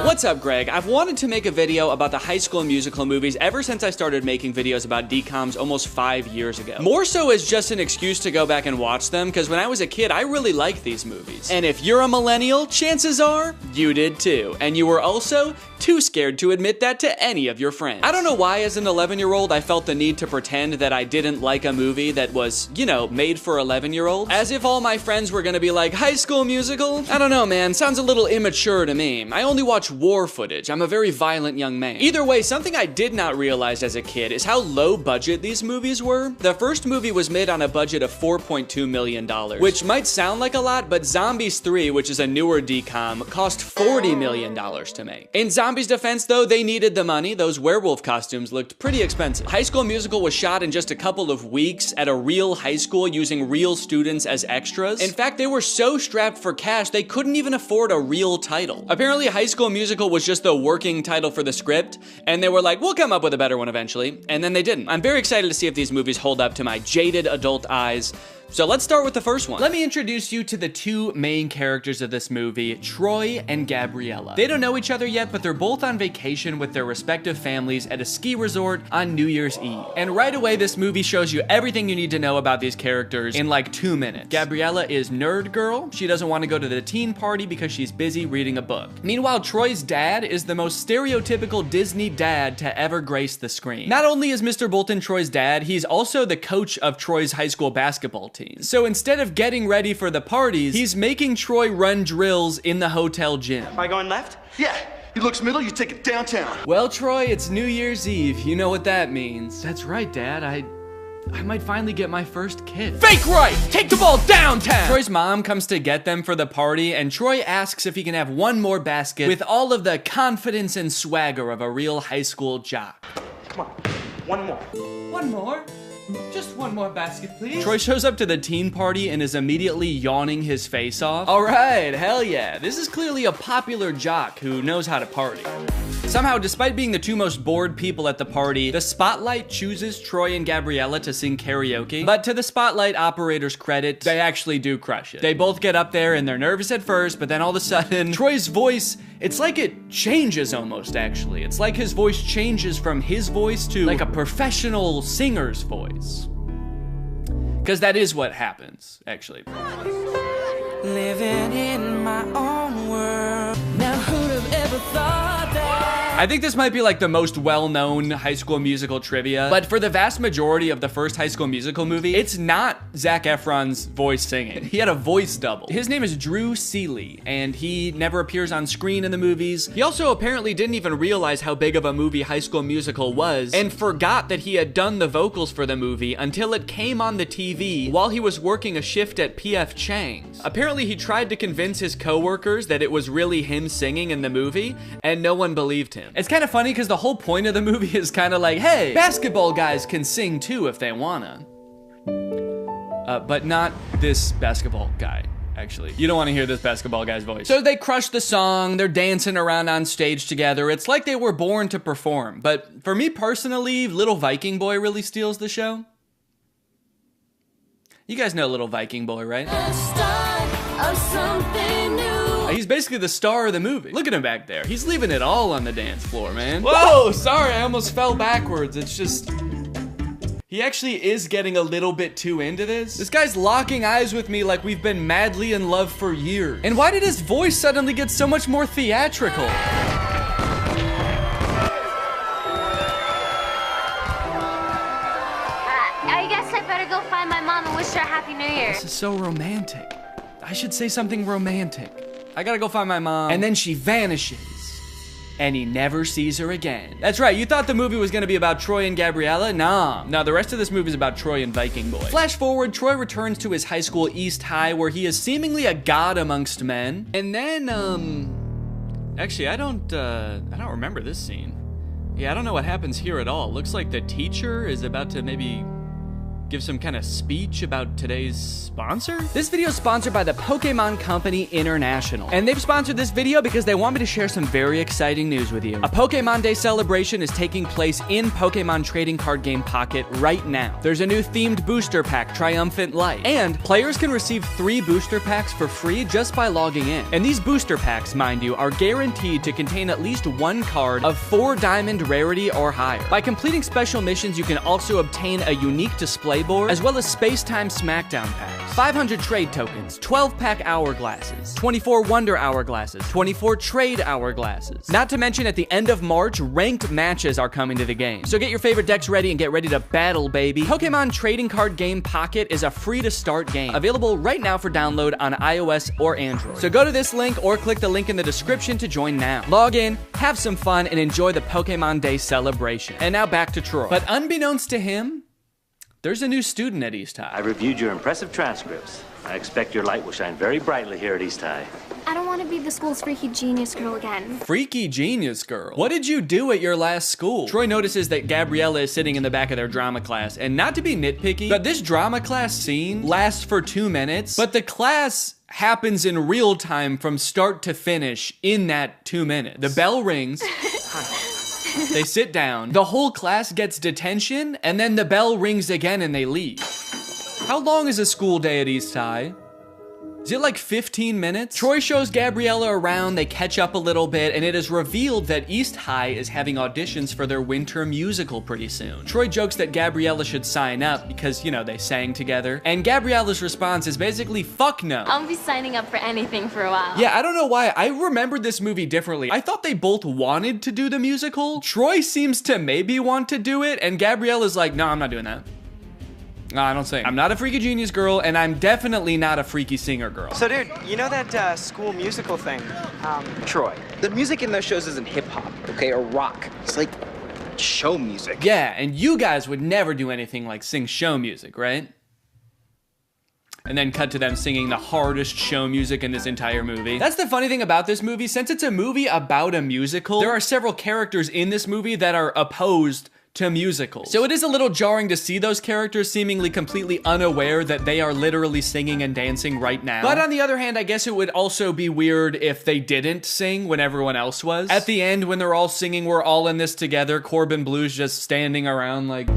What's up, Greg? I've wanted to make a video about the High School Musical movies ever since I started making videos about DCOMs almost 5 years ago. More so as just an excuse to go back and watch them, because when I was a kid, I really liked these movies. And if you're a millennial, chances are you did too. And you were also too scared to admit that to any of your friends. I don't know why as an 11-year-old I felt the need to pretend that I didn't like a movie that was, you know, made for 11-year-olds. As if all my friends were gonna be like, High School Musical? I don't know, man, sounds a little immature to me. I only watch war footage. I'm a very violent young man. Either way, something I did not realize as a kid is how low budget these movies were. The first movie was made on a budget of $4.2 million, which might sound like a lot, but Zombies 3, which is a newer DCOM, cost $40 million to make. In Zombies' defense, though, they needed the money. Those werewolf costumes looked pretty expensive. High School Musical was shot in just a couple of weeks at a real high school using real students as extras. In fact, they were so strapped for cash, they couldn't even afford a real title. Apparently, High School Musical was just the working title for the script, and they were like, we'll come up with a better one eventually, and then they didn't. I'm very excited to see if these movies hold up to my jaded adult eyes. So let's start with the first one. Let me introduce you to the two main characters of this movie, Troy and Gabriella. They don't know each other yet, but they're both on vacation with their respective families at a ski resort on New Year's Eve. And right away, this movie shows you everything you need to know about these characters in like 2 minutes. Gabriella is nerd girl. She doesn't want to go to the teen party because she's busy reading a book. Meanwhile, Troy's dad is the most stereotypical Disney dad to ever grace the screen. Not only is Mr. Bolton Troy's dad, he's also the coach of Troy's high school basketball team. So instead of getting ready for the parties, he's making Troy run drills in the hotel gym. Am I going left? Yeah, he looks middle, you take it downtown. Well, Troy, it's New Year's Eve. You know what that means. That's right, Dad. I might finally get my first kid. Fake right! Take the ball downtown! Troy's mom comes to get them for the party, and Troy asks if he can have one more basket with all of the confidence and swagger of a real high school jock. Come on, one more. One more? Just one more basket, please. Troy shows up to the teen party and is immediately yawning his face off. All right, hell yeah. This is clearly a popular jock who knows how to party. Somehow, despite being the two most bored people at the party, the Spotlight chooses Troy and Gabriella to sing karaoke. But to the Spotlight operator's credit, they actually do crush it. They both get up there and they're nervous at first, but then all of a sudden, Troy's voice, it's like it changes almost, actually. It's like his voice changes from his voice to like a professional singer's voice. Because that is what happens, actually. Living in my own world. Now who'd have ever thought that? I think this might be like the most well-known High School Musical trivia, but for the vast majority of the first High School Musical movie, it's not Zac Efron's voice singing. He had a voice double. His name is Drew Seeley, and he never appears on screen in the movies. He also apparently didn't even realize how big of a movie High School Musical was, and forgot that he had done the vocals for the movie until it came on the TV while he was working a shift at P.F. Chang's. Apparently, he tried to convince his coworkers that it was really him singing in the movie, and no one believed him. It's kind of funny because the whole point of the movie is kind of like, hey, basketball guys can sing too if they wanna. But not this basketball guy, actually. You don't want to hear this basketball guy's voice. So they crush the song, they're dancing around on stage together. It's like they were born to perform. But for me personally, Little Viking Boy really steals the show. You guys know Little Viking Boy, right? The start of something new. He's basically the star of the movie. Look at him back there. He's leaving it all on the dance floor, man. Whoa, sorry, I almost fell backwards. It's just... He actually is getting a little bit too into this. This guy's locking eyes with me like we've been madly in love for years. And why did his voice suddenly get so much more theatrical? I guess I better go find my mom and wish her a Happy New Year. This is so romantic. I should say something romantic. I gotta go find my mom. And then she vanishes. And he never sees her again. That's right, you thought the movie was gonna be about Troy and Gabriella? Nah. No, the rest of this movie is about Troy and Viking Boy. Flash forward, Troy returns to his high school, East High, where he is seemingly a god amongst men. And then, actually, I don't remember this scene. Yeah, I don't know what happens here at all. Looks like the teacher is about to maybe give some kind of speech about today's sponsor? This video is sponsored by the Pokemon Company International. And they've sponsored this video because they want me to share some very exciting news with you. A Pokemon Day celebration is taking place in Pokemon Trading Card Game Pocket right now. There's a new themed booster pack, Triumphant Light. And players can receive 3 booster packs for free just by logging in. And these booster packs, mind you, are guaranteed to contain at least 1 card of 4 diamond rarity or higher. By completing special missions, you can also obtain a unique display board, as well as Space-Time Smackdown packs, 500 trade tokens, 12-pack hourglasses, 24 Wonder Hourglasses, 24 Trade Hourglasses. Not to mention, at the end of March, ranked matches are coming to the game. So get your favorite decks ready and get ready to battle, baby. Pokemon Trading Card Game Pocket is a free-to-start game, available right now for download on iOS or Android. So go to this link or click the link in the description to join now. Log in, have some fun, and enjoy the Pokemon Day celebration. And now back to Troy. But unbeknownst to him, there's a new student at East High. I reviewed your impressive transcripts. I expect your light will shine very brightly here at East High. I don't want to be the school's freaky genius girl again. Freaky genius girl. What did you do at your last school? Troy notices that Gabriella is sitting in the back of their drama class, and not to be nitpicky, but this drama class scene lasts for 2 minutes, but the class happens in real time from start to finish in that 2 minutes. The bell rings. They sit down, the whole class gets detention, and then the bell rings again and they leave. How long is a school day at East High? Is it like 15 minutes? Troy shows Gabriella around, they catch up a little bit, and it is revealed that East High is having auditions for their winter musical pretty soon. Troy jokes that Gabriella should sign up because, you know, they sang together. And Gabriella's response is basically, fuck no. I'll be signing up for anything for a while. Yeah, I don't know why. I remembered this movie differently. I thought they both wanted to do the musical. Troy seems to maybe want to do it, and Gabriella's like, no, I'm not doing that. No, I don't sing. I'm not a freaky genius girl, and I'm definitely not a freaky singer girl. So, dude, you know that school musical thing? Troy, the music in those shows isn't hip-hop, okay, or rock. It's like show music. Yeah, and you guys would never do anything like sing show music, right? And then cut to them singing the hardest show music in this entire movie. That's the funny thing about this movie. Since it's a movie about a musical, there are several characters in this movie that are opposed to musicals. So it is a little jarring to see those characters seemingly completely unaware that they are literally singing and dancing right now. But on the other hand, I guess it would also be weird if they didn't sing when everyone else was. At the end, when they're all singing, we're all in this together, Corbin Blue's just standing around like,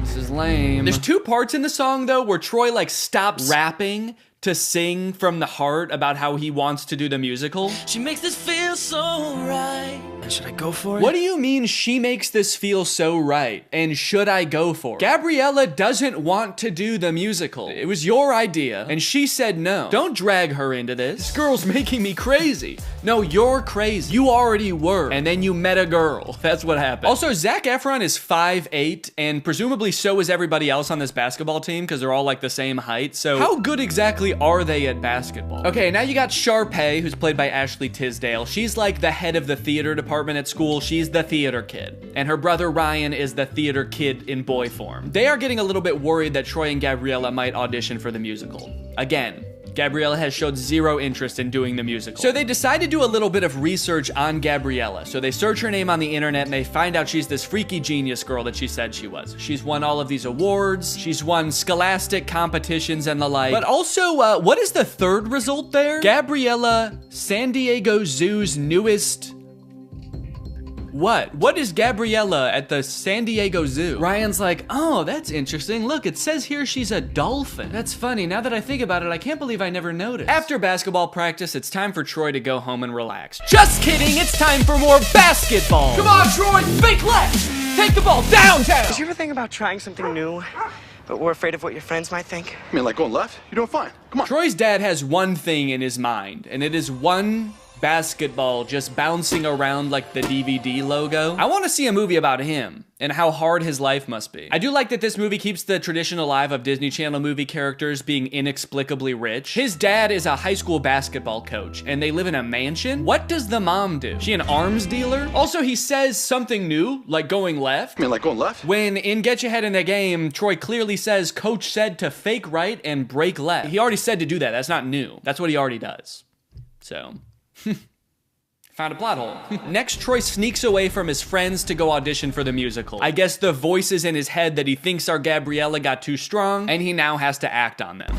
this is lame. There's 2 parts in the song though where Troy like stops rapping to sing from the heart about how he wants to do the musical. She makes this feel so right. Should I go for it? What do you mean she makes this feel so right? And should I go for it? Gabriella doesn't want to do the musical. It was your idea, and she said no. Don't drag her into this. This girl's making me crazy. No, you're crazy. You already were, and then you met a girl. That's what happened. Also, Zac Efron is 5'8", and presumably so is everybody else on this basketball team, because they're all like the same height, so how good exactly are they at basketball? Okay, now you got Sharpay, who's played by Ashley Tisdale. She's like the head of the theater department at school. She's the theater kid. And her brother Ryan is the theater kid in boy form. They are getting a little bit worried that Troy and Gabriella might audition for the musical. Again, Gabriella has showed 0 interest in doing the musical. So they decide to do a little bit of research on Gabriella. So they search her name on the internet and they find out she's this freaky genius girl that she said she was. She's won all of these awards. She's won scholastic competitions and the like. But also, what is the 3rd result there? Gabriella, San Diego Zoo's newest... What? What is Gabriella at the San Diego Zoo? Ryan's like, oh, that's interesting. Look, it says here she's a dolphin. That's funny. Now that I think about it, I can't believe I never noticed. After basketball practice, it's time for Troy to go home and relax. Just kidding, it's time for more basketball. Come on, Troy, fake left. Take the ball downtown. Did you ever think about trying something new, but we're afraid of what your friends might think? I mean, like going left? You're doing fine. Come on. Troy's dad has one thing in his mind, and it is one basketball just bouncing around like the DVD logo. I want to see a movie about him and how hard his life must be. I do like that this movie keeps the tradition alive of Disney Channel movie characters being inexplicably rich. His dad is a high school basketball coach and they live in a mansion. What does the mom do? She an arms dealer? Also, he says something new, like going left. I mean, like going left? When in Get Your Head in the Game, Troy clearly says coach said to fake right and break left. He already said to do that. That's not new. That's what he already does. So... Found a plot hole. Next, Troy sneaks away from his friends to go audition for the musical. I guess the voices in his head that he thinks are Gabriella got too strong, and he now has to act on them.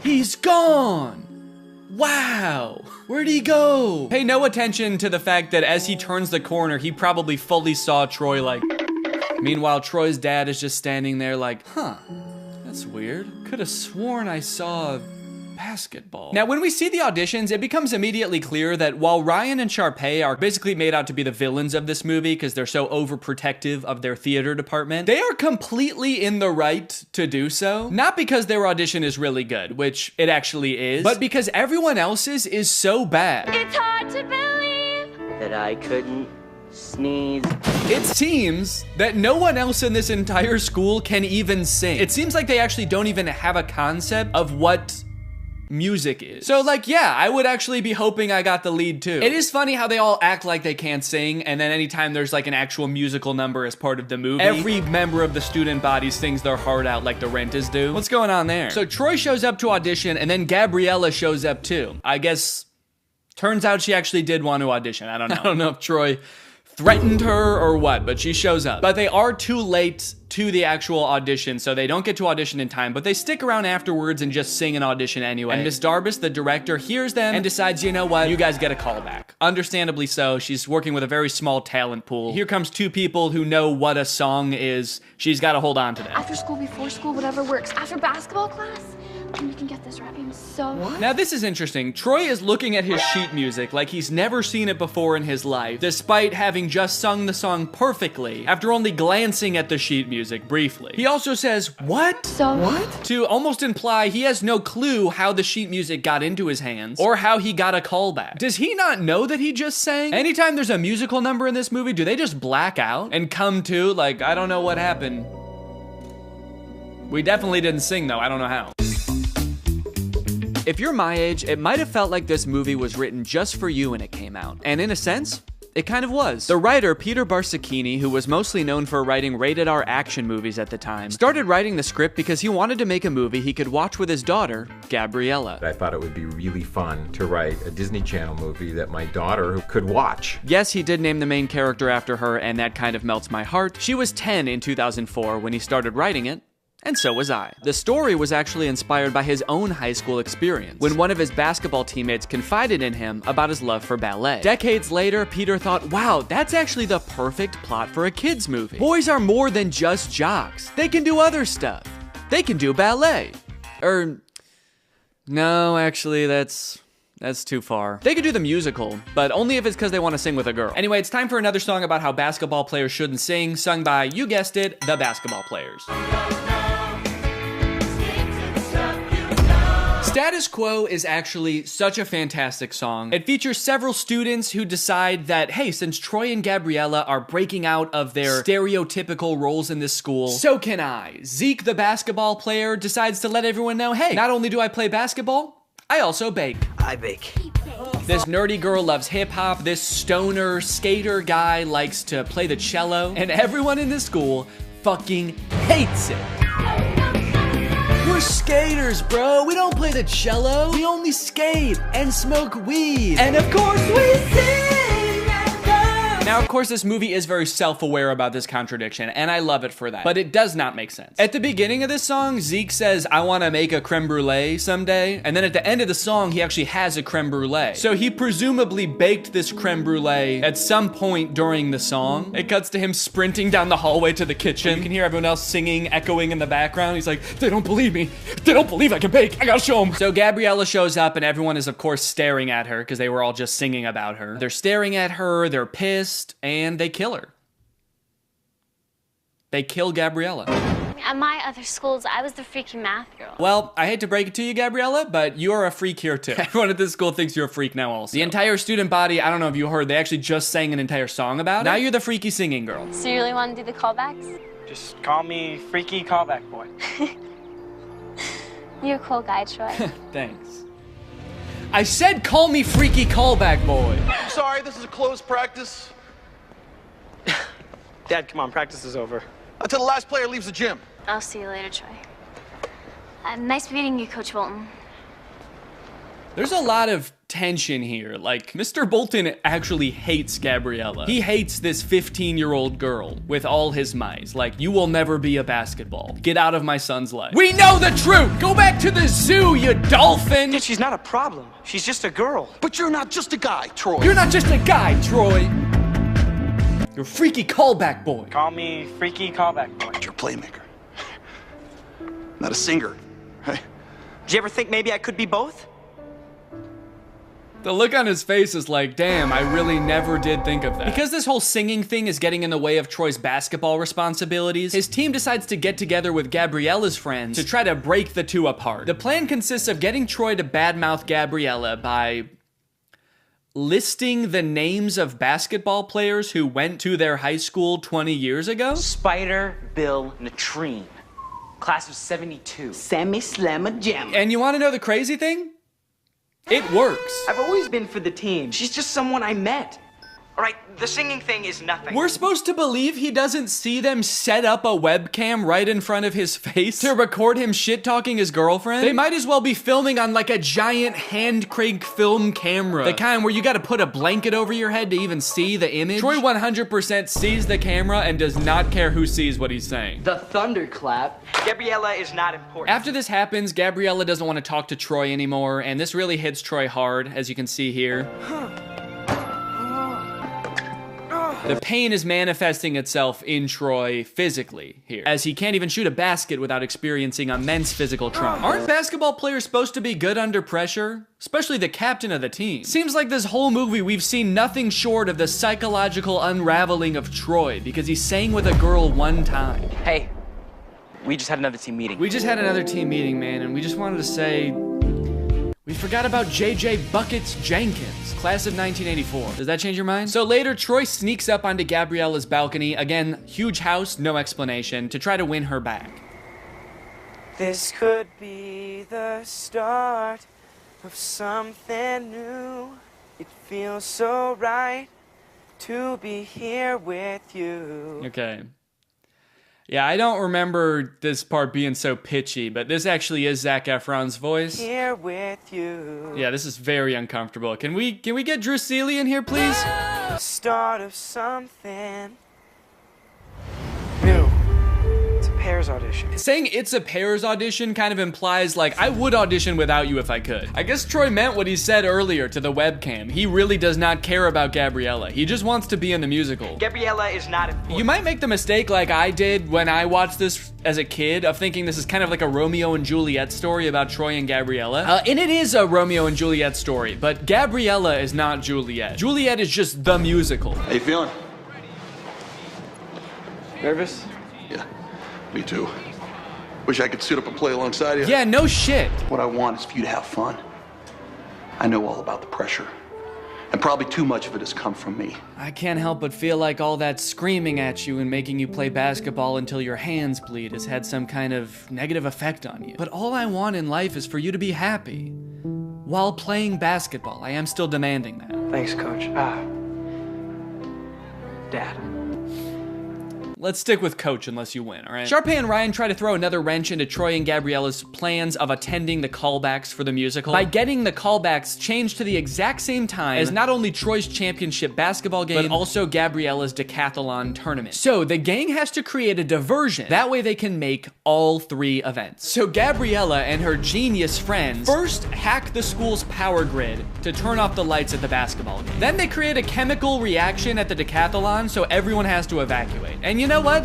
He's gone! Wow! Where'd he go? Pay no attention to the fact that as he turns the corner, he probably fully saw Troy like... Meanwhile, Troy's dad is just standing there like, huh, that's weird. Could have sworn I saw basketball. Now, when we see the auditions, it becomes immediately clear that while Ryan and Sharpay are basically made out to be the villains of this movie because they're so overprotective of their theater department, they are completely in the right to do so. Not because their audition is really good, which it actually is, but because everyone else's is so bad. It's hard to believe that I couldn't sneeze. It seems that no one else in this entire school can even sing. It seems like they actually don't even have a concept of what music is. So like, yeah, I would actually be hoping I got the lead too. It is funny how they all act like they can't sing, and then anytime there's like an actual musical number as part of the movie, every member of the student body sings their heart out like the Rentas do. What's going on there? So Troy shows up to audition, and then Gabriella shows up too. I guess, turns out she actually did want to audition. I don't know. I don't know if Troy threatened her or what, but she shows up. But they are too late to the actual audition, so they don't get to audition in time, but they stick around afterwards and just sing an audition anyway. And Miss Darbus, the director, hears them and decides, you know what, you guys get a call back. Understandably so, she's working with a very small talent pool. Here comes two people who know what a song is. She's gotta hold on to them. After school, before school, whatever works. After basketball class, and you can get this right. I'm so... What? Now this is interesting. Troy is looking at his sheet music like he's never seen it before in his life, despite having just sung the song perfectly after only glancing at the sheet music briefly. He also says, what? So... What? To almost imply he has no clue how the sheet music got into his hands or how he got a callback. Does he not know that he just sang? Anytime there's a musical number in this movie, do they just black out and come to like, I don't know what happened. We definitely didn't sing though, I don't know how. If you're my age, it might have felt like this movie was written just for you when it came out. And in a sense, it kind of was. The writer, Peter Barsacchini, who was mostly known for writing rated-R action movies at the time, started writing the script because he wanted to make a movie he could watch with his daughter, Gabriella. I thought it would be really fun to write a Disney Channel movie that my daughter could watch. Yes, he did name the main character after her, and that kind of melts my heart. She was 10 in 2004 when he started writing it. And so was I. The story was actually inspired by his own high school experience, when one of his basketball teammates confided in him about his love for ballet. Decades later, Peter thought, wow, that's actually the perfect plot for a kid's movie. Boys are more than just jocks. They can do other stuff. They can do ballet. No, actually, that's too far. They could do the musical, but only if it's because they want to sing with a girl. Anyway, it's time for another song about how basketball players shouldn't sing, sung by, you guessed it, the Basketball Players. Status Quo is actually such a fantastic song. It features several students who decide that, hey, since Troy and Gabriella are breaking out of their stereotypical roles in this school, so can I. Zeke, the basketball player, decides to let everyone know, hey, not only do I play basketball, I also bake. I bake. This nerdy girl loves hip-hop, this stoner skater guy likes to play the cello, and everyone in this school fucking hates it. We're skaters, bro. We don't play the cello. We only skate and smoke weed. And of course we sing and dance. Now, of course, this movie is very self-aware about this contradiction, and I love it for that. But it does not make sense. At the beginning of this song, Zeke says, I want to make a creme brulee someday. And then at the end of the song, he actually has a creme brulee. So he presumably baked this creme brulee at some point during the song. It cuts to him sprinting down the hallway to the kitchen. You can hear everyone else singing, echoing in the background. He's like, they don't believe me. They don't believe I can bake. I gotta show them. So Gabriella shows up and everyone is, of course, staring at her because they were all just singing about her. They're staring at her, they're pissed, and they kill her. They kill Gabriella. At my other schools, I was the freaky math girl. Well, I hate to break it to you, Gabriella, but you're a freak here too. Everyone at this school thinks you're a freak now also. The entire student body, I don't know if you heard, they actually just sang an entire song about it. Now you're the freaky singing girl. So you really want to do the callbacks? Just call me Freaky Callback Boy. You're a cool guy, Troy. Thanks. I said call me Freaky Callback Boy. I'm sorry, this is a closed practice. Dad, come on, practice is over. Until the last player leaves the gym. I'll see you later, Troy. Nice meeting you, Coach Bolton. There's a lot of tension here. Like, Mr. Bolton actually hates Gabriella. He hates this 15-year-old girl with all his might. Like, you will never be a basketball. Get out of my son's life. We know the truth! Go back to the zoo, you dolphin! She's not a problem. She's just a girl. But you're not just a guy, Troy. You're not just a guy, Troy. You're a freaky callback boy. Call me freaky callback boy. But you're a playmaker. Not a singer. Hey. Did you ever think maybe I could be both? The look on his face is like, damn, I really never did think of that. Because this whole singing thing is getting in the way of Troy's basketball responsibilities, his team decides to get together with Gabriella's friends to try to break the two apart. The plan consists of getting Troy to badmouth Gabriella by listing the names of basketball players who went to their high school 20 years ago. Spider Bill Natrine. Class of 72. Sammy Slamma Jamma. And you want to know the crazy thing? It works. I've always been for the team. She's just someone I met. All right, the singing thing is nothing. We're supposed to believe he doesn't see them set up a webcam right in front of his face to record him shit-talking his girlfriend? They might as well be filming on like a giant hand-crank film camera. The kind where you gotta put a blanket over your head to even see the image. Troy 100% sees the camera and does not care who sees what he's saying. The thunderclap. Gabriella is not important. After this happens, Gabriella doesn't want to talk to Troy anymore, and this really hits Troy hard, as you can see here. The pain is manifesting itself in Troy physically here, as he can't even shoot a basket without experiencing immense physical trauma. Aren't basketball players supposed to be good under pressure? Especially the captain of the team. Seems like this whole movie we've seen nothing short of the psychological unraveling of Troy because he sang with a girl one time. Hey, we just had another team meeting. We just had another team meeting, man, and we just wanted to say we forgot about JJ Buckets Jenkins, class of 1984. Does that change your mind? So later, Troy sneaks up onto Gabriella's balcony. Again, huge house, no explanation, to try to win her back. This could be the start of something new. It feels so right to be here with you. Okay. Yeah, I don't remember this part being so pitchy, but this actually is Zac Efron's voice. Here with you. Yeah, this is very uncomfortable. Can we get Drew Seeley in here, please? The start of something new. It's a Pears audition. Saying it's a Pears audition kind of implies, like, I would audition without you if I could. I guess Troy meant what he said earlier to the webcam. He really does not care about Gabriella. He just wants to be in the musical. Gabriella is not important. You might make the mistake like I did when I watched this as a kid of thinking this is kind of like a Romeo and Juliet story about Troy and Gabriella. And it is a Romeo and Juliet story, but Gabriella is not Juliet. Juliet is just the musical. How you feeling? Nervous? Yeah, me too. Wish I could suit up and play alongside you. Yeah, no shit. What I want is for you to have fun. I know all about the pressure. And probably too much of it has come from me. I can't help but feel like all that screaming at you and making you play basketball until your hands bleed has had some kind of negative effect on you. But all I want in life is for you to be happy. While playing basketball, I am still demanding that. Thanks, Coach. Dad. Let's stick with Coach unless you win, all right? Sharpay and Ryan try to throw another wrench into Troy and Gabriella's plans of attending the callbacks for the musical by getting the callbacks changed to the exact same time as not only Troy's championship basketball game, but also Gabriella's decathlon tournament. So the gang has to create a diversion. That way they can make all three events. So Gabriella and her genius friends first hack the school's power grid to turn off the lights at the basketball game. Then they create a chemical reaction at the decathlon so everyone has to evacuate. And you know what?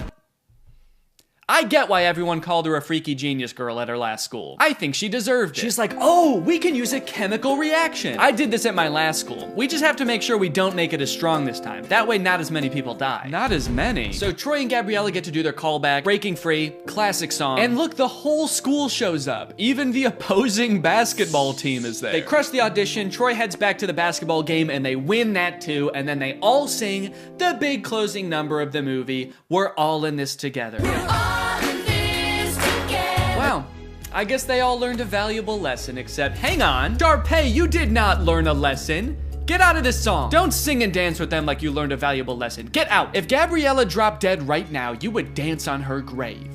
I get why everyone called her a freaky genius girl at her last school. I think she deserved it. She's like, oh, we can use a chemical reaction. I did this at my last school. We just have to make sure we don't make it as strong this time. That way not as many people die. Not as many. So Troy and Gabriella get to do their callback, Breaking Free, classic song. And look, the whole school shows up. Even the opposing basketball team is there. They crush the audition, Troy heads back to the basketball game and they win that too. And then they all sing the big closing number of the movie, We're All in This Together. Wow, I guess they all learned a valuable lesson, except, hang on, Sharpay, you did not learn a lesson. Get out of this song. Don't sing and dance with them like you learned a valuable lesson. Get out. If Gabriella dropped dead right now, you would dance on her grave.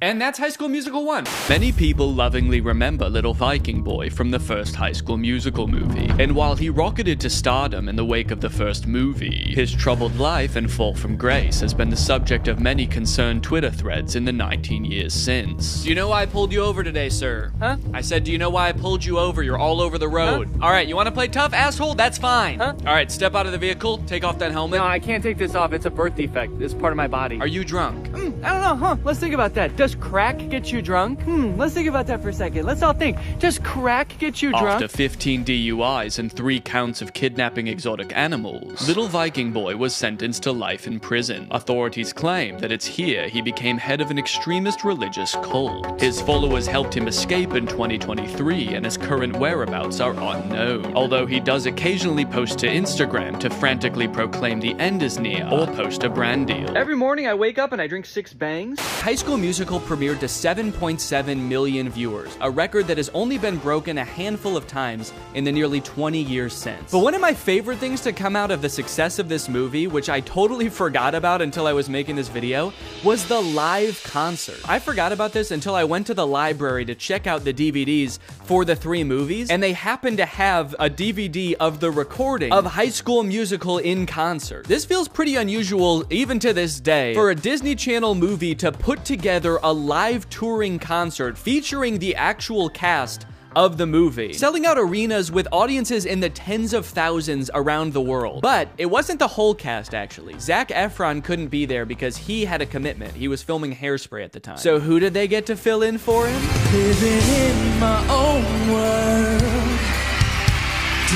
And that's High School Musical 1. Many people lovingly remember Little Viking Boy from the first High School Musical movie. And while he rocketed to stardom in the wake of the first movie, his troubled life and fall from grace has been the subject of many concerned Twitter threads in the 19 years since. Do you know why I pulled you over today, sir? Huh? I said, do you know why I pulled you over? You're all over the road. Huh? All right, you want to play tough, asshole? That's fine. Huh? All right, step out of the vehicle. Take off that helmet. No, I can't take this off. It's a birth defect. It's part of my body. Are you drunk? I don't know, huh? Let's think about that. Does crack get you drunk? Let's think about that for a second. Let's all think. Does crack get you drunk? After 15 DUIs and 3 counts of kidnapping exotic animals, Little Viking Boy was sentenced to life in prison. Authorities claim that it's here he became head of an extremist religious cult. His followers helped him escape in 2023, and his current whereabouts are unknown. Although he does occasionally post to Instagram to frantically proclaim the end is near or post a brand deal. Every morning I wake up and I drink 6 bangs. High School Musical premiered to 7.7 million viewers, a record that has only been broken a handful of times in the nearly 20 years since. But one of my favorite things to come out of the success of this movie, which I totally forgot about until I was making this video, was the live concert. I forgot about this until I went to the library to check out the DVDs for the 3 movies, and they happened to have a DVD of the recording of High School Musical in concert. This feels pretty unusual even to this day for a Disney Channel movie to put together a live touring concert featuring the actual cast of the movie, selling out arenas with audiences in the tens of thousands around the world. But it wasn't the whole cast, actually. Zac Efron couldn't be there because he had a commitment. He was filming Hairspray at the time. So who did they get to fill in for him? Living in my own world,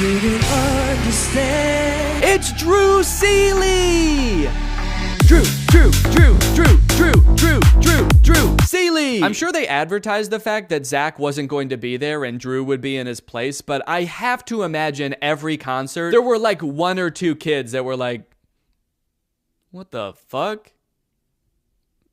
didn't understand. It's Drew Seeley! Drew Seeley! I'm sure they advertised the fact that Zac wasn't going to be there and Drew would be in his place, but I have to imagine every concert, there were like 1 or 2 kids that were like, what the fuck?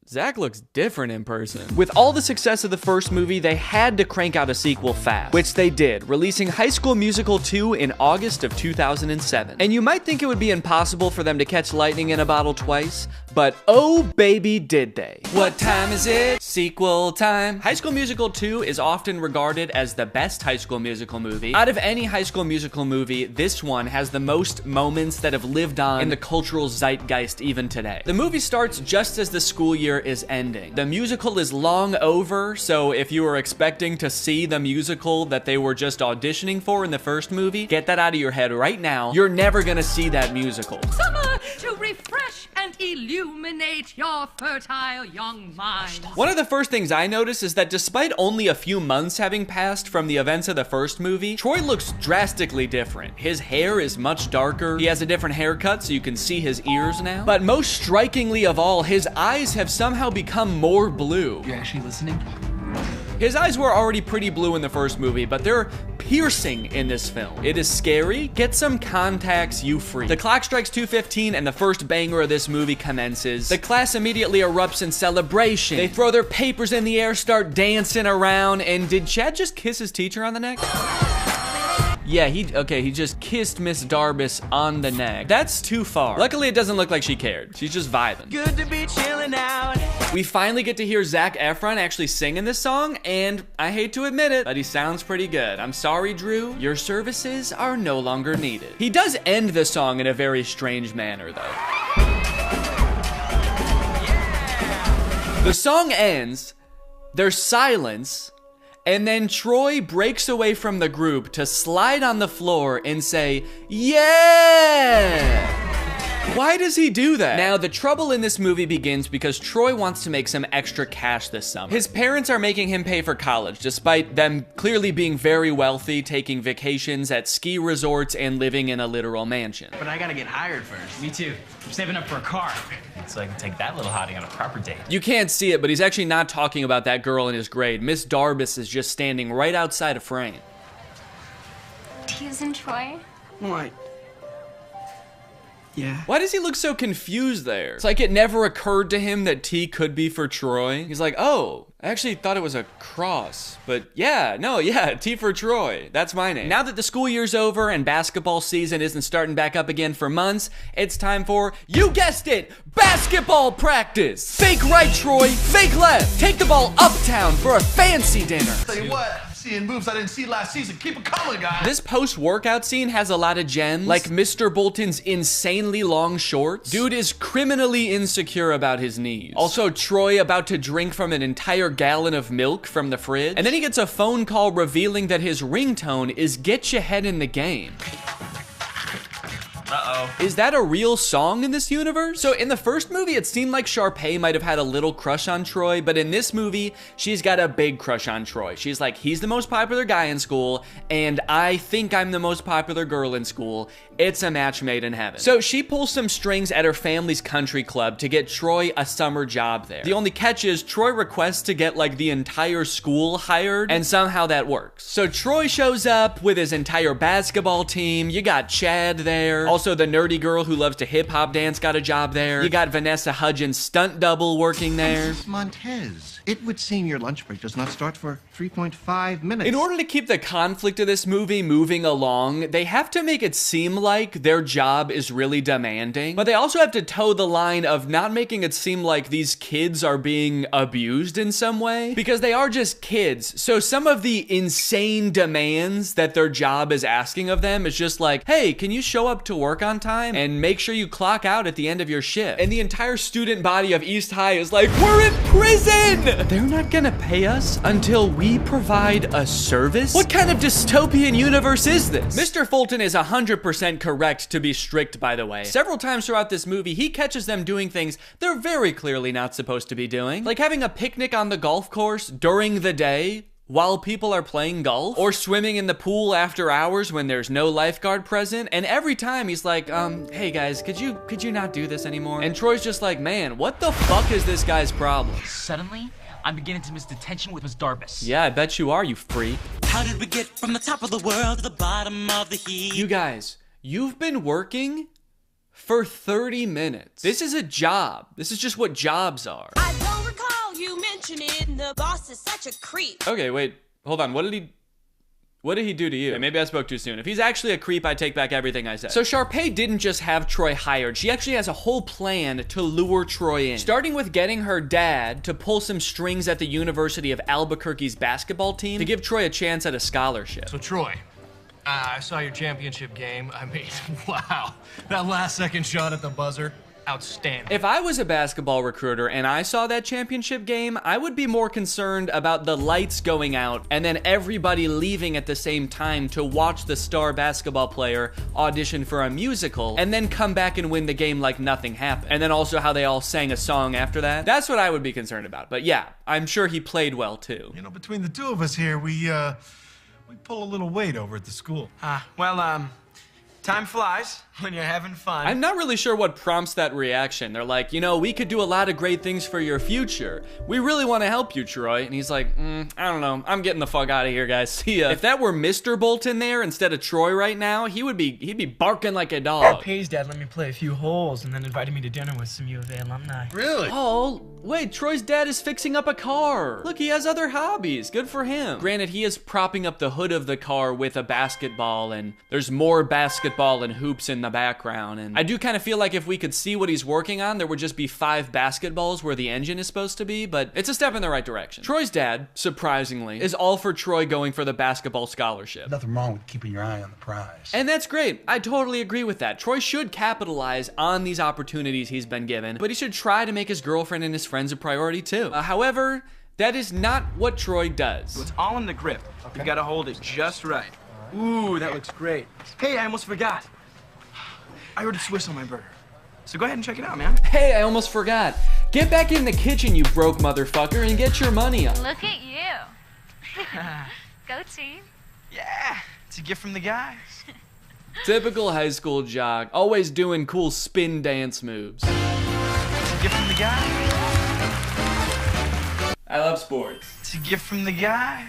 Zac looks different in person. With all the success of the first movie, they had to crank out a sequel fast, which they did, releasing High School Musical 2 in August of 2007. And you might think it would be impossible for them to catch lightning in a bottle twice, but oh baby did they. What time is it? Sequel time. High School Musical 2 is often regarded as the best High School Musical movie. Out of any High School Musical movie, this one has the most moments that have lived on in the cultural zeitgeist even today. The movie starts just as the school year is ending. The musical is long over, so if you were expecting to see the musical that they were just auditioning for in the first movie, get that out of your head right now. You're never gonna see that musical. Summer to refresh and illuminate your fertile young mind. One of the first things I noticed is that despite only a few months having passed from the events of the first movie, Troy looks drastically different. His hair is much darker, he has a different haircut so you can see his ears now. But most strikingly of all, his eyes have somehow become more blue. You actually listening? His eyes were already pretty blue in the first movie, but they're piercing in this film. It is scary. Get some contacts, you freak. The clock strikes 2:15 and the first banger of this movie commences. The class immediately erupts in celebration. They throw their papers in the air, start dancing around, and did Chad just kiss his teacher on the neck? Yeah, he just kissed Miss Darbus on the neck. That's too far. Luckily, it doesn't look like she cared. She's just vibing. Good to be chilling out. We finally get to hear Zac Efron actually sing in this song, and I hate to admit it, but he sounds pretty good. I'm sorry, Drew. Your services are no longer needed. He does end the song in a very strange manner, though. The song ends, there's silence, and then Troy breaks away from the group to slide on the floor and say, yeah! Why does he do that? Now, the trouble in this movie begins because Troy wants to make some extra cash this summer. His parents are making him pay for college, despite them clearly being very wealthy, taking vacations at ski resorts and living in a literal mansion. But I gotta get hired first. Me too. I'm saving up for a car, so I can take that little hottie on a proper date. You can't see it, but he's actually not talking about that girl in his grade. Miss Darbus is just standing right outside of frame. T is in Troy. What? Yeah. Why does he look so confused there? It's like it never occurred to him that T could be for Troy. He's like, oh, I actually thought it was a cross, but yeah, T for Troy. That's my name. Now that the school year's over and basketball season isn't starting back up again for months, it's time for, you guessed it, basketball practice. Fake right, Troy, fake left. Take the ball uptown for a fancy dinner. Tell you what, seeing moves I didn't see last season. Keep it coming, guys. This post-workout scene has a lot of gems, like Mr. Bolton's insanely long shorts. Dude is criminally insecure about his knees. Also, Troy about to drink from an entire gallon of milk from the fridge. And then he gets a phone call revealing that his ringtone is Get Your Head in the Game. Uh-oh. Is that a real song in this universe? So in the first movie, it seemed like Sharpay might have had a little crush on Troy, but in this movie, she's got a big crush on Troy. She's like, he's the most popular guy in school, and I think I'm the most popular girl in school. It's a match made in heaven. So she pulls some strings at her family's country club to get Troy a summer job there. The only catch is Troy requests to get like the entire school hired, and somehow that works. So Troy shows up with his entire basketball team. You got Chad there. Also, the nerdy girl who loves to hip-hop dance got a job there. You got Vanessa Hudgens' stunt double working there. Mrs. Montez, it would seem your lunch break does not start for 3.5 minutes. In order to keep the conflict of this movie moving along, they have to make it seem like their job is really demanding, but they also have to toe the line of not making it seem like these kids are being abused in some way, because they are just kids. So some of the insane demands that their job is asking of them is just like, hey, can you show up to work on time and make sure you clock out at the end of your shift? And the entire student body of East High is like, we're in prison! They're not gonna pay us until we provide a service? What kind of dystopian universe is this? Mr. Fulton is 100% correct to be strict, by the way. Several times throughout this movie, he catches them doing things they're very clearly not supposed to be doing. Like having a picnic on the golf course during the day while people are playing golf, or swimming in the pool after hours when there's no lifeguard present. And every time he's like, hey guys, could you not do this anymore? And Troy's just like, man, what the fuck is this guy's problem? Suddenly, I'm beginning to miss detention with Miss Darbus. Yeah, I bet you are, you freak. How did we get from the top of the world to the bottom of the heap? You guys, you've been working for 30 minutes. This is a job. This is just what jobs are. I don't recall you mentioning the boss is such a creep. Okay, wait, hold on. What did he do to you? Okay, maybe I spoke too soon. If he's actually a creep, I take back everything I said. So Sharpay didn't just have Troy hired. She actually has a whole plan to lure Troy in. Starting with getting her dad to pull some strings at the University of Albuquerque's basketball team to give Troy a chance at a scholarship. So Troy, I saw your championship game. I mean, wow. That last second shot at the buzzer, outstanding. If I was a basketball recruiter and I saw that championship game, I would be more concerned about the lights going out and then everybody leaving at the same time to watch the star basketball player audition for a musical and then come back and win the game like nothing happened. And then also how they all sang a song after that. That's what I would be concerned about. But yeah, I'm sure he played well too. You know, between the two of us here, we pull a little weight over at the school. Time flies when you're having fun. I'm not really sure what prompts that reaction. They're like, you know, we could do a lot of great things for your future. We really want to help you, Troy. And he's like, I don't know. I'm getting the fuck out of here, guys. See ya. If that were Mr. Bolton there instead of Troy right now, he'd be barking like a dog. Pay's dad let me play a few holes and then invited me to dinner with some U of A alumni. Really? Oh, wait, Troy's dad is fixing up a car. Look, he has other hobbies. Good for him. Granted, he is propping up the hood of the car with a basketball, and there's more basketball and hoops in the background. And I do kind of feel like if we could see what he's working on, there would just be 5 basketballs where the engine is supposed to be, but it's a step in the right direction. Troy's dad, surprisingly, is all for Troy going for the basketball scholarship. Nothing wrong with keeping your eye on the prize. And that's great. I totally agree with that. Troy should capitalize on these opportunities he's been given, but he should try to make his girlfriend and his friends a priority too. However, that is not what Troy does. So it's all in the grip. Okay. You gotta hold it just right. Ooh, that looks great. Hey, I almost forgot. I ordered Swiss on my burger. So go ahead and check it out, man. Hey, I almost forgot. Get back in the kitchen, you broke motherfucker, and get your money up. Look at you. Go team. Yeah, it's a gift from the guys. Typical high school jock, always doing cool spin dance moves. It's a gift from the guys. I love sports. It's a gift from the guys.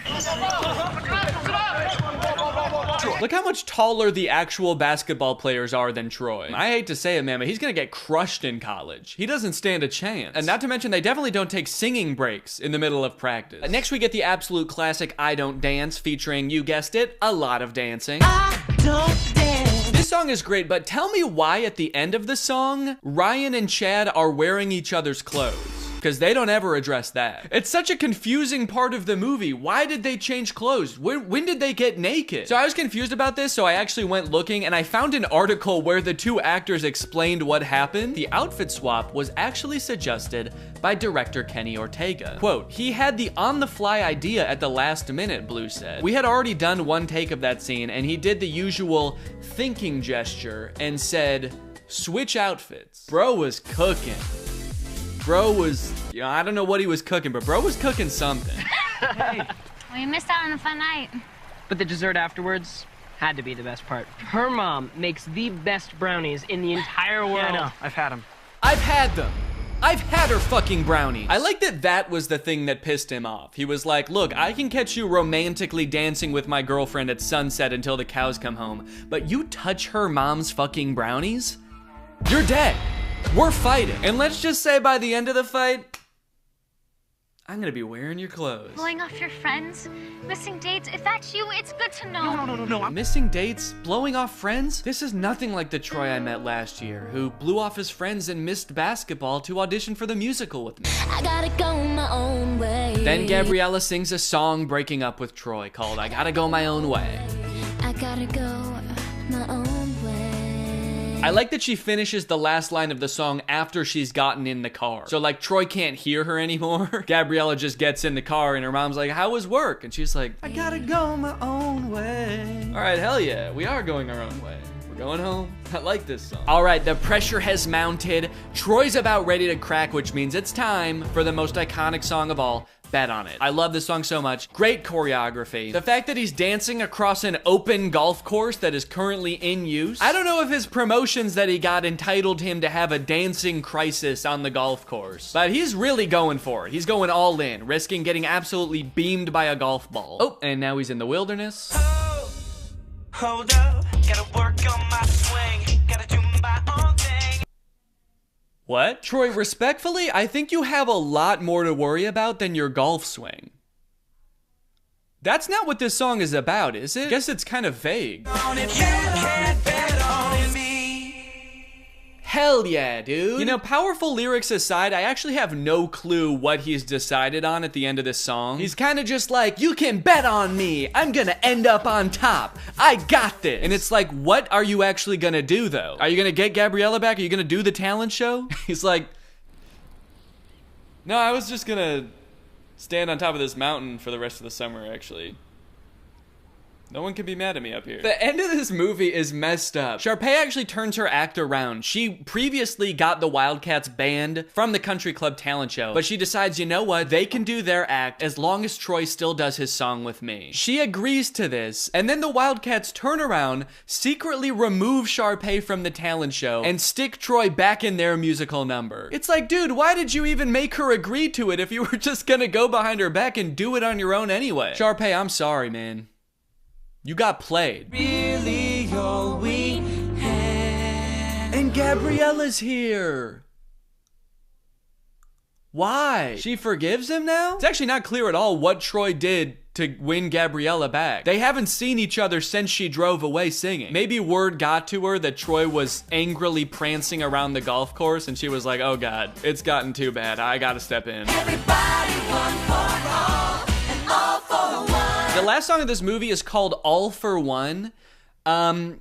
Look how much taller the actual basketball players are than Troy. I hate to say it, man, but he's gonna get crushed in college. He doesn't stand a chance. And not to mention, they definitely don't take singing breaks in the middle of practice. Next, we get the absolute classic I Don't Dance, featuring, you guessed it, a lot of dancing. I don't dance. This song is great, but tell me why at the end of the song, Ryan and Chad are wearing each other's clothes. Because they don't ever address that. It's such a confusing part of the movie. Why did they change clothes? When did they get naked? So I was confused about this, so I actually went looking and I found an article where the two actors explained what happened. The outfit swap was actually suggested by director Kenny Ortega. Quote, he had the on-the-fly idea at the last minute, Blue said. We had already done one take of that scene and he did the usual thinking gesture and said, switch outfits. Bro was cooking. Bro was, you know, I don't know what he was cooking, but bro was cooking something. Hey. Well, you missed out on a fun night. But the dessert afterwards had to be the best part. Her mom makes the best brownies in the entire world. Yeah, I know. I've had them. I've had them. I've had her fucking brownies. I like that that was the thing that pissed him off. He was like, look, I can catch you romantically dancing with my girlfriend at sunset until the cows come home, but you touch her mom's fucking brownies? You're dead. We're fighting. And let's just say by the end of the fight, I'm gonna be wearing your clothes. Blowing off your friends, missing dates. If that's you, it's good to know. No. Missing dates, blowing off friends? This is nothing like the Troy I met last year, who blew off his friends and missed basketball to audition for the musical with me. I gotta go my own way. Then Gabriella sings a song breaking up with Troy called I Gotta Go My Own Way. I gotta go my own way. I like that she finishes the last line of the song after she's gotten in the car. So like Troy can't hear her anymore. Gabriella just gets in the car and her mom's like, how was work? And she's like, I gotta go my own way. All right, hell yeah, we are going our own way. We're going home. I like this song. All right, the pressure has mounted. Troy's about ready to crack, which means it's time for the most iconic song of all, Bet on It. I love this song so much. Great choreography. The fact that he's dancing across an open golf course that is currently in use. I don't know if his promotions that he got entitled him to have a dancing crisis on the golf course, but he's really going for it. He's going all in, risking getting absolutely beamed by a golf ball. Oh, and now he's in the wilderness. Hold up, gotta work on my swing, gotta do my own thing. What? Troy, respectfully, I think you have a lot more to worry about than your golf swing. That's not what this song is about, is it? I guess it's kind of vague. Hell yeah, dude. You know, powerful lyrics aside, I actually have no clue what he's decided on at the end of this song. He's kind of just like, you can bet on me. I'm gonna end up on top. I got this. And it's like, what are you actually gonna do though? Are you gonna get Gabriella back? Are you gonna do the talent show? He's like, no, I was just gonna stand on top of this mountain for the rest of the summer, actually. No one can be mad at me up here. The end of this movie is messed up. Sharpay actually turns her act around. She previously got the Wildcats banned from the Country Club talent show, but she decides, you know what? They can do their act as long as Troy still does his song with me. She agrees to this, and then the Wildcats turn around, secretly remove Sharpay from the talent show, and stick Troy back in their musical number. It's like, dude, why did you even make her agree to it if you were just gonna go behind her back and do it on your own anyway? Sharpay, I'm sorry, man. You got played. Really all we had. And Gabriella's here. Why? She forgives him now? It's actually not clear at all what Troy did to win Gabriella back. They haven't seen each other since she drove away singing. Maybe word got to her that Troy was angrily prancing around the golf course and she was like, oh God, it's gotten too bad. I gotta step in. Everybody one for all and all for one. The last song of this movie is called All for One. I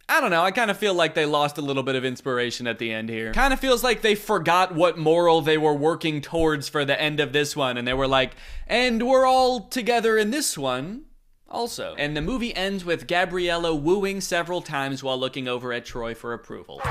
don't know, I kind of feel like they lost a little bit of inspiration at the end here. Kind of feels like they forgot what moral they were working towards for the end of this one, and they were like, and we're all together in this one also. And the movie ends with Gabriella wooing several times while looking over at Troy for approval.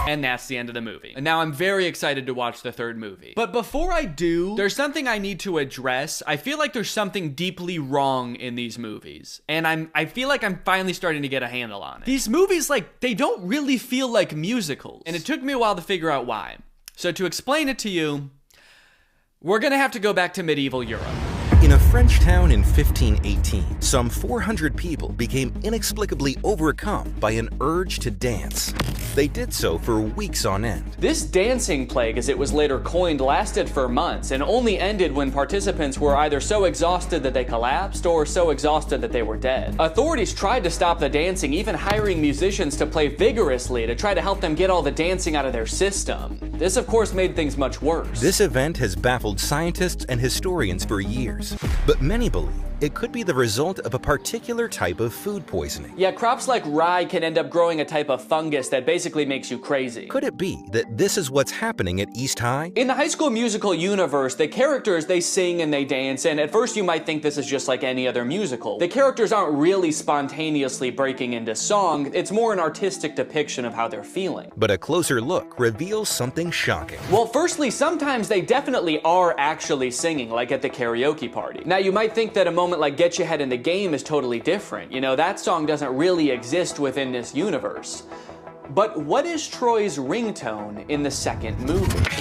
And that's the end of the movie. And now I'm very excited to watch the third movie. But before I do, there's something I need to address. I feel like there's something deeply wrong in these movies. And I feel like I'm finally starting to get a handle on it. These movies, like, they don't really feel like musicals. And it took me a while to figure out why. So to explain it to you, We're gonna have to go back to medieval Europe. In a French town in 1518, some 400 people became inexplicably overcome by an urge to dance. They did so for weeks on end. This dancing plague, as it was later coined, lasted for months and only ended when participants were either so exhausted that they collapsed or so exhausted that they were dead. Authorities tried to stop the dancing, even hiring musicians to play vigorously to try to help them get all the dancing out of their system. This, of course, made things much worse. This event has baffled scientists and historians for years, but many believe it could be the result of a particular type of food poisoning. Yeah, crops like rye can end up growing a type of fungus that basically makes you crazy. Could it be that this is what's happening at East High? In the High School Musical universe, the characters, they sing and they dance, and at first you might think this is just like any other musical. The characters aren't really spontaneously breaking into song, it's more an artistic depiction of how they're feeling. But a closer look reveals something shocking. Well, firstly, sometimes they definitely are actually singing, like at the karaoke party. Now, you might think that a moment like Get Your Head in the Game is totally different. You know, that song doesn't really exist within this universe. But what is Troy's ringtone in the second movie?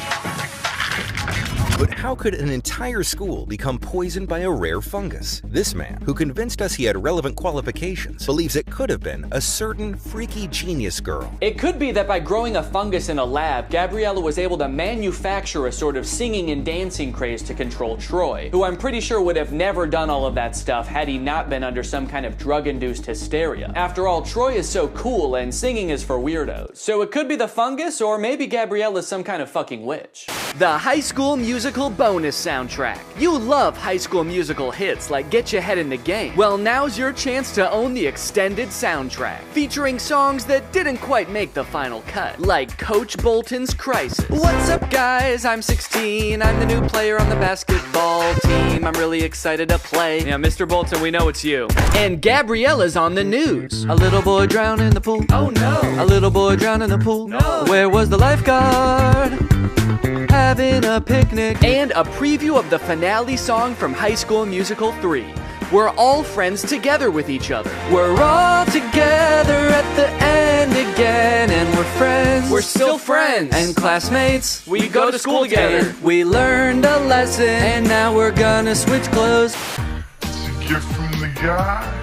But how could an entire school become poisoned by a rare fungus? This man, who convinced us he had relevant qualifications, believes it could have been a certain freaky genius girl. It could be that by growing a fungus in a lab, Gabriella was able to manufacture a sort of singing and dancing craze to control Troy, who I'm pretty sure would have never done all of that stuff had he not been under some kind of drug-induced hysteria. After all, Troy is so cool and singing is for weirdos. So it could be the fungus, or maybe Gabriella's some kind of fucking witch. The High School Musical bonus soundtrack. You love High School Musical hits like Get Your Head in the Game. Well, now's your chance to own the extended soundtrack, featuring songs that didn't quite make the final cut, like Coach Bolton's Crisis. What's up, guys? I'm 16. I'm the new player on the basketball team. I'm really excited to play. Yeah, Mr. Bolton, we know it's you. And Gabriella's on the news. A little boy drowned in the pool. Oh no. A little boy drowned in the pool. No. Where was the lifeguard? Having a picnic. And a preview of the finale song from High School Musical 3. We're all friends together with each other. We're all together at the end again, and we're friends. We're still friends. And classmates, we go to school together. We learned a lesson, and now we're gonna switch clothes. It's a gift from the guy.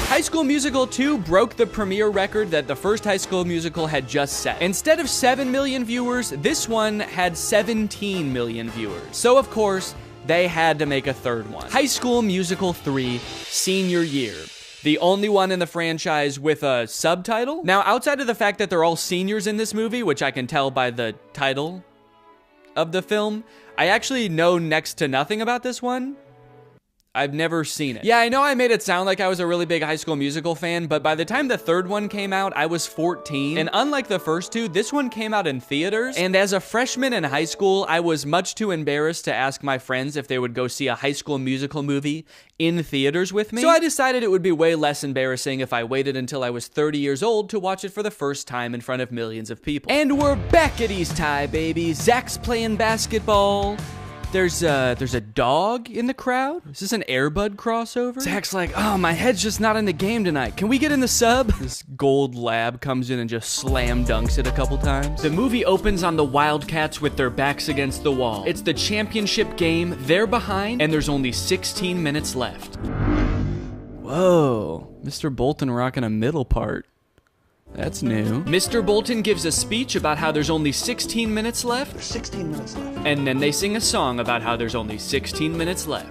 High School Musical 2 broke the premiere record that the first High School Musical had just set. Instead of 7 million viewers, this one had 17 million viewers. So of course, they had to make a third one. High School Musical 3, Senior Year. The only one in the franchise with a subtitle. Now, outside of the fact that they're all seniors in this movie, which I can tell by the title of the film, I actually know next to nothing about this one. I've never seen it. Yeah, I know I made it sound like I was a really big High School Musical fan, but by the time the third one came out, I was 14. And unlike the first two, this one came out in theaters. And as a freshman in high school, I was much too embarrassed to ask my friends if they would go see a High School Musical movie in theaters with me. So I decided it would be way less embarrassing if I waited until I was 30 years old to watch it for the first time in front of millions of people. And we're back at East High, baby. Zach's playing basketball. There's a dog in the crowd. Is this an Air Bud crossover? Zach's like, oh, my head's just not in the game tonight. Can we get in the sub? This gold lab comes in and just slam dunks it a couple times. The movie opens on the Wildcats with their backs against the wall. It's the championship game. They're behind, and there's only 16 minutes left. Whoa, Mr. Bolton rocking a middle part. That's new. Mr. Bolton gives a speech about how there's only 16 minutes left. There's 16 minutes left. And then they sing a song about how there's only 16 minutes left.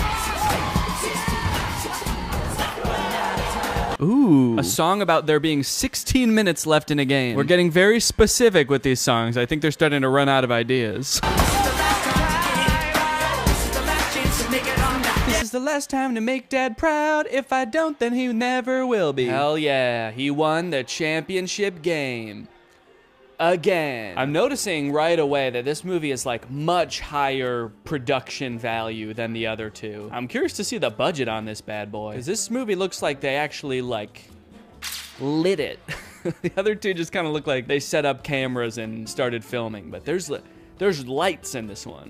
Ooh, a song about there being 16 minutes left in a game. We're getting very specific with these songs. I think they're starting to run out of ideas. This is the last time to make Dad proud. If I don't, then he never will be. Hell yeah, he won the championship game. Again. I'm noticing right away that this movie is like much higher production value than the other two. I'm curious to see the budget on this bad boy, because this movie looks like they actually like lit it. The other two just kind of look like they set up cameras and started filming, but there's lights in this one.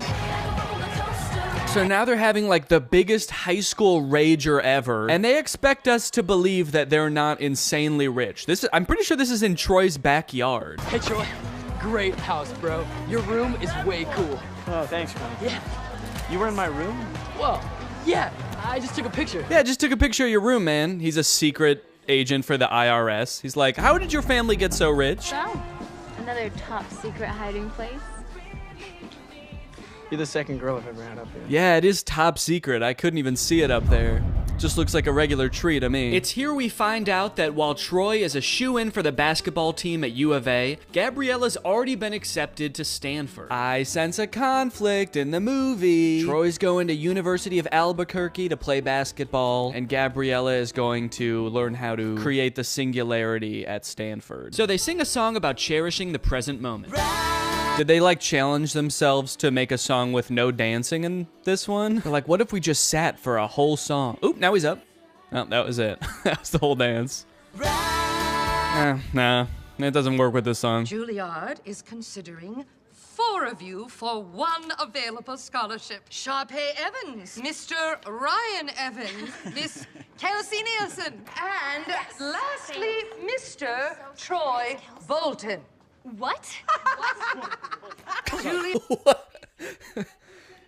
So now they're having like the biggest high school rager ever, and they expect us to believe that they're not insanely rich. I'm pretty sure this is in Troy's backyard. Hey Troy, great house, bro. Your room is way cool. Oh, thanks, man. Yeah. You were in my room? Well, yeah, I just took a picture. Yeah, just took a picture of your room, man. He's a secret agent for the IRS. He's like, how did your family get so rich? So, another top secret hiding place. You're the second girl I've ever had up here. Yeah, it is top secret. I couldn't even see it up there. Just looks like a regular tree to me. It's here we find out that while Troy is a shoo-in for the basketball team at U of A, Gabriella's already been accepted to Stanford. I sense a conflict in the movie. Troy's going to University of Albuquerque to play basketball, and Gabriella is going to learn how to create the singularity at Stanford. So they sing a song about cherishing the present moment. Did they like challenge themselves to make a song with no dancing in this one? They're like, what if we just sat for a whole song? Oop, now he's up. Oh, that was it. That was the whole dance. Nah, it doesn't work with this song. Juilliard is considering 4 of you for 1 available scholarship. Sharpay Evans, Mr. Ryan Evans, Miss Kelsey Nielsen, and lastly, Mr. Troy Bolton. What? What?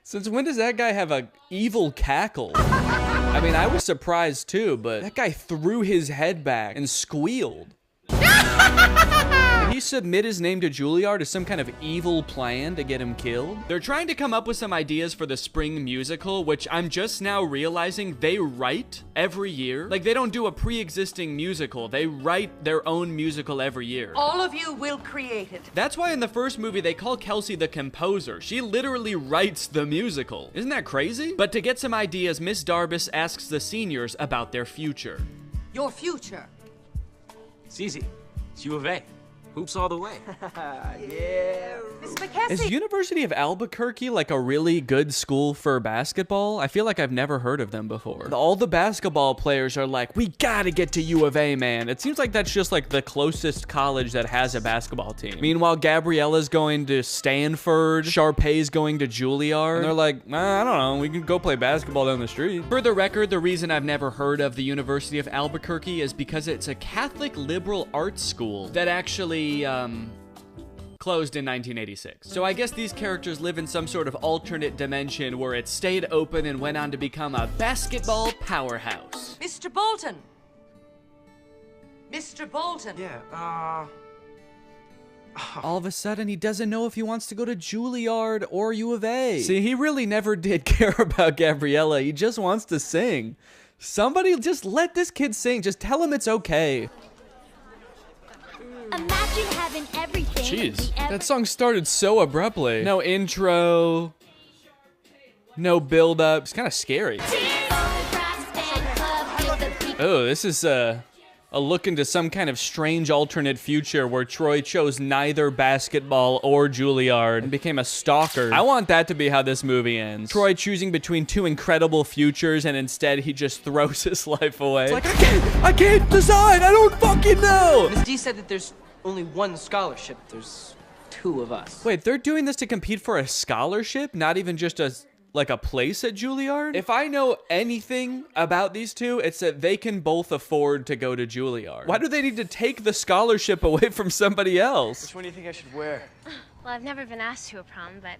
Since when does that guy have a evil cackle? I mean, I was surprised too, but that guy threw his head back and squealed. Did he submit his name to Juilliard as some kind of evil plan to get him killed? They're trying to come up with some ideas for the spring musical, which I'm just now realizing they write every year. Like, they don't do a pre-existing musical. They write their own musical every year. All of you will create it. That's why in the first movie they call Kelsey the composer. She literally writes the musical. Isn't that crazy? But to get some ideas, Miss Darbus asks the seniors about their future. Your future. It's easy. It's U of A. Hoops all the way. Yeah. Miss McKessie. Is University of Albuquerque like a really good school for basketball? I feel like I've never heard of them before. All the basketball players are like, we gotta get to U of A, man. It seems like that's just like the closest college that has a basketball team. Meanwhile, Gabriella's going to Stanford, Sharpay's going to Juilliard, and they're like, I don't know, we can go play basketball down the street. For the record, the reason I've never heard of the University of Albuquerque is because it's a Catholic liberal arts school that actually closed in 1986. So I guess these characters live in some sort of alternate dimension where it stayed open and went on to become a basketball powerhouse. Mr. Bolton. Mr. Bolton. Yeah, All of a sudden, he doesn't know if he wants to go to Juilliard or U of A. See, he really never did care about Gabriella. He just wants to sing. Somebody just let this kid sing. Just tell him it's okay. Imagine having everything. Jeez, that song started so abruptly. No intro, no build up. It's kind of scary. Oh, this is a look into some kind of strange alternate future where Troy chose neither basketball or Juilliard and became a stalker. I want that to be how this movie ends. Troy choosing between 2 incredible futures, and instead he just throws his life away. It's like, I can't decide. I don't fucking know. Miss D said that there's only 1 scholarship. There's 2 of us. Wait, they're doing this to compete for a scholarship? Not even just a place at Juilliard? If I know anything about these two, it's that they can both afford to go to Juilliard. Why do they need to take the scholarship away from somebody else? Which one do you think I should wear? Well, I've never been asked to a prom, but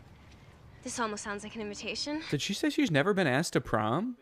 this almost sounds like an invitation. Did she say she's never been asked to prom?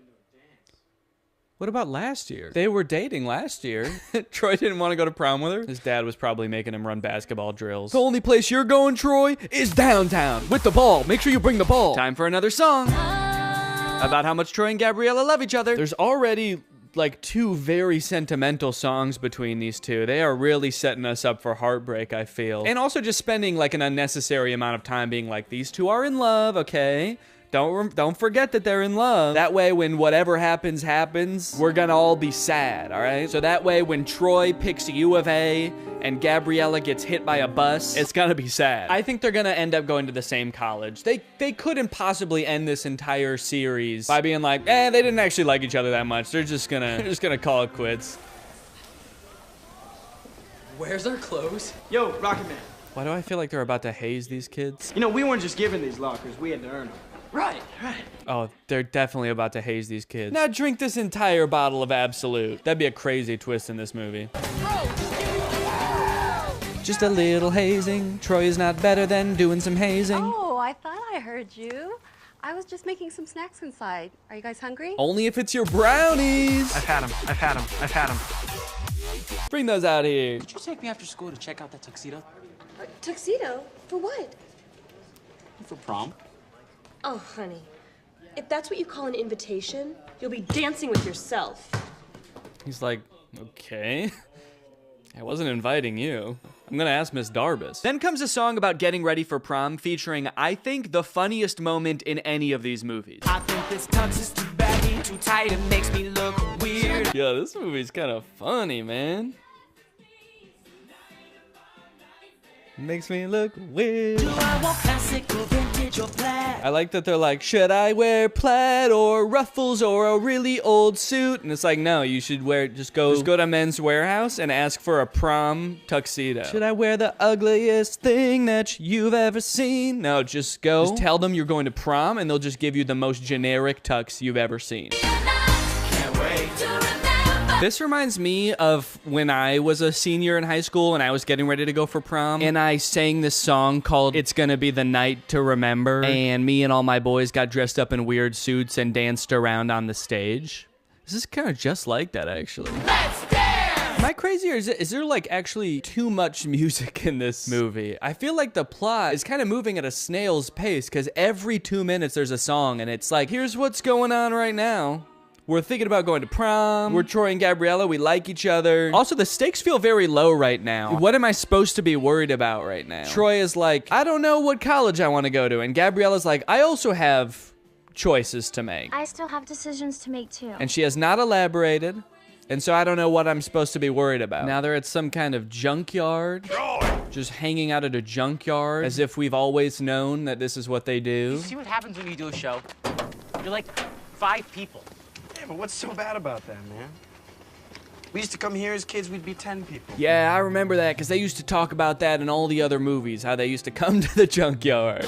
What about last year? They were dating last year. Troy didn't want to go to prom with her. His dad was probably making him run basketball drills. The only place you're going, Troy, is downtown with the ball. Make sure you bring the ball. Time for another song about how much Troy and Gabriella love each other. There's already like 2 very sentimental songs between these two. They are really setting us up for heartbreak, I feel. And also just spending like an unnecessary amount of time being like, these two are in love, okay? Don't forget that they're in love. That way, when whatever happens, we're gonna all be sad, all right? So that way, when Troy picks U of A and Gabriella gets hit by a bus, it's gonna be sad. I think they're gonna end up going to the same college. They couldn't possibly end this entire series by being like, they didn't actually like each other that much. They're just gonna call it quits. Where's our clothes? Yo, Rocket Man. Why do I feel like they're about to haze these kids? You know, we weren't just given these lockers. We had to earn them. Right. Oh, they're definitely about to haze these kids. Now drink this entire bottle of Absolute. That'd be a crazy twist in this movie. Just a little hazing. Troy is not better than doing some hazing. Oh, I thought I heard you. I was just making some snacks inside. Are you guys hungry? Only if it's your brownies. I've had them. Bring those out here. Could you take me after school to check out that tuxedo? Tuxedo? For what? For prom. Oh, honey. If that's what you call an invitation, you'll be dancing with yourself. He's like, okay. I wasn't inviting you. I'm gonna ask Miss Darbus. Then comes a song about getting ready for prom featuring, I think, the funniest moment in any of these movies. I think this tux is too baggy, too tight, it makes me look weird. Yeah, this movie's kind of funny, man. Makes me look weird. Do I want classic or vintage or plaid? I like that they're like, should I wear plaid or ruffles or a really old suit? And it's like, no, you should wear, just go to Men's Warehouse and ask for a prom tuxedo. Should I wear the ugliest thing that you've ever seen? No, just go. Just tell them you're going to prom and they'll just give you the most generic tux you've ever seen. Can't wait to remember. This reminds me of when I was a senior in high school and I was getting ready to go for prom. And I sang this song called It's Gonna Be the Night to Remember. And me and all my boys got dressed up in weird suits and danced around on the stage. This is kind of just like that, actually. Let's dance! Am I crazy, or is there like actually too much music in this movie? I feel like the plot is kind of moving at a snail's pace because every 2 minutes there's a song and it's like, here's what's going on right now. We're thinking about going to prom. We're Troy and Gabriella. We like each other. Also, the stakes feel very low right now. What am I supposed to be worried about right now? Troy is like, I don't know what college I want to go to. And Gabriella's like, I also have choices to make. I still have decisions to make too. And she has not elaborated. And so I don't know what I'm supposed to be worried about. Now they're at some kind of junkyard. Just hanging out at a junkyard. As if we've always known that this is what they do. You see what happens when you do a show? You're like 5 people. Yeah, but what's so bad about that, man? We used to come here as kids, we'd be 10 people. Yeah, I remember that, because they used to talk about that in all the other movies, how they used to come to the junkyard.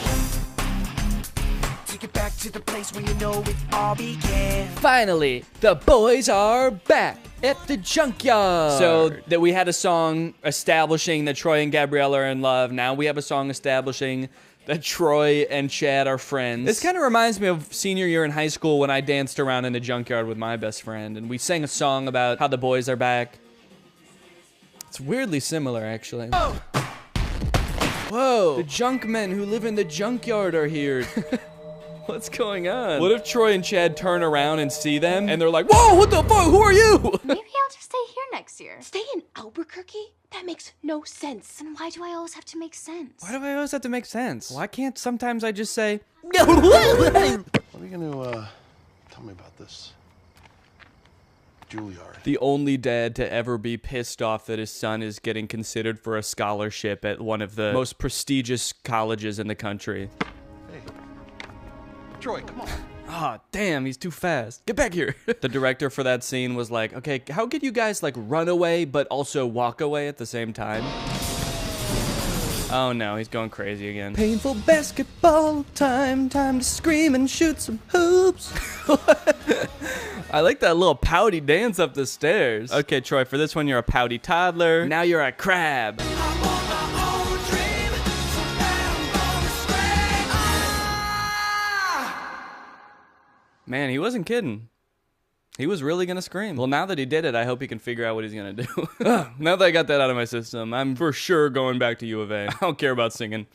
Take it back to the place where you know it all began. Finally, the boys are back at the junkyard. So that we had a song establishing that Troy and Gabriella are in love. Now we have a song establishing that Troy and Chad are friends. This kind of reminds me of senior year in high school when I danced around in the junkyard with my best friend and we sang a song about how the boys are back. It's weirdly similar, actually. Oh. Whoa, the junk men who live in the junkyard are here. What's going on? What if Troy and Chad turn around and see them and they're like, whoa, what the fuck, who are you? Maybe I'll just stay here next year. Stay in Albuquerque? That makes no sense. And why do I always have to make sense? Why do I always have to make sense? Why can't sometimes I just say, What are you gonna tell me about this Juilliard? The only dad to ever be pissed off that his son is getting considered for a scholarship at one of the most prestigious colleges in the country. Hey, Troy, come on. Ah, damn, he's too fast. Get back here. The director for that scene was like, okay, how could you guys like run away but also walk away at the same time? Oh no, he's going crazy again. Painful basketball time to scream and shoot some hoops. I like that little pouty dance up the stairs. Okay, Troy, for this one, you're a pouty toddler. Now you're a crab. Man, he wasn't kidding. He was really gonna scream. Well, now that he did it, I hope he can figure out what he's gonna do. Now that I got that out of my system, I'm for sure going back to U of A. I don't care about singing.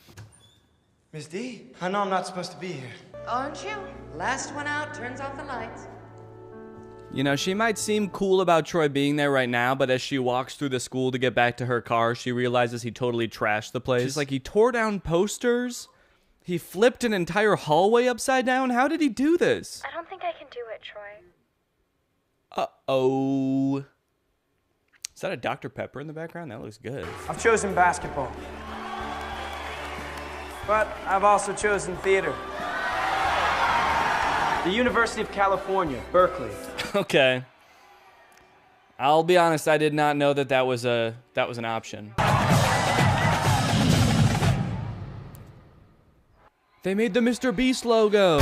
Miss D, I know I'm not supposed to be here. Aren't you? Last one out turns off the lights. You know, she might seem cool about Troy being there right now, but as she walks through the school to get back to her car, she realizes he totally trashed the place. She's like, he tore down posters? He flipped an entire hallway upside down? How did he do this? I don't think I can do it, Troy. Uh-oh. Is that a Dr. Pepper in the background? That looks good. I've chosen basketball. But I've also chosen theater. The University of California, Berkeley. Okay. I'll be honest, I did not know that that was an option. They made the Mr. Beast logo.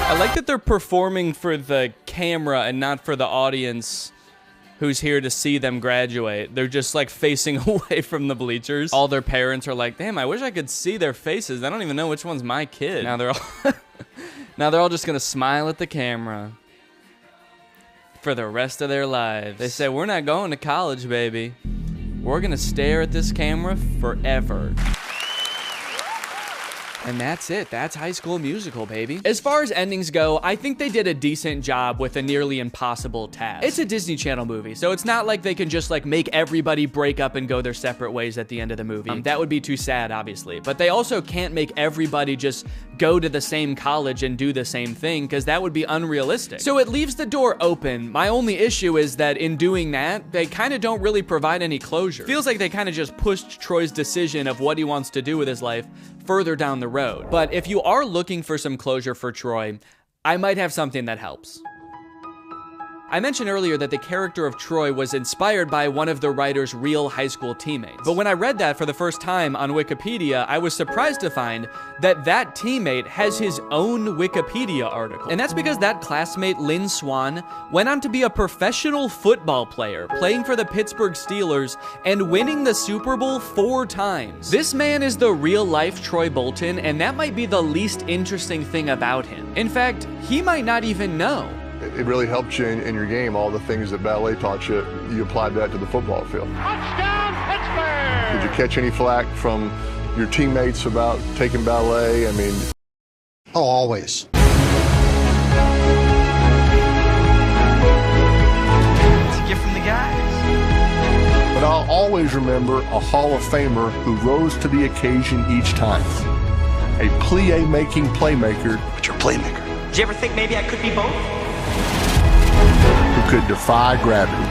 I like that they're performing for the camera and not for the audience who's here to see them graduate. They're just like facing away from the bleachers. All their parents are like, damn, I wish I could see their faces. I don't even know which one's my kid. Now they're all just gonna smile at the camera for the rest of their lives. They say, we're not going to college, baby. We're gonna stare at this camera forever. And that's it. That's High School Musical, baby. As far as endings go, I think they did a decent job with a nearly impossible task. It's a Disney Channel movie, so it's not like they can just like make everybody break up and go their separate ways at the end of the movie. That would be too sad, obviously. But they also can't make everybody just go to the same college and do the same thing, because that would be unrealistic. So it leaves the door open. My only issue is that in doing that, they kind of don't really provide any closure. Feels like they kind of just pushed Troy's decision of what he wants to do with his life further down the road. But if you are looking for some closure for Troy, I might have something that helps. I mentioned earlier that the character of Troy was inspired by one of the writer's real high school teammates. But when I read that for the first time on Wikipedia, I was surprised to find that that teammate has his own Wikipedia article. And that's because that classmate, Lynn Swan, went on to be a professional football player, playing for the Pittsburgh Steelers and winning the Super Bowl 4 times. This man is the real-life Troy Bolton, and that might be the least interesting thing about him. In fact, he might not even know. It really helped you in your game. All the things that ballet taught you, you applied that to the football field. Touchdown, Pittsburgh! Did you catch any flack from your teammates about taking ballet? I mean... Oh, always. It's a gift from the guys. But I'll always remember a Hall of Famer who rose to the occasion each time. A plie-making playmaker. But you're a playmaker. Did you ever think maybe I could be both? Who could defy gravity.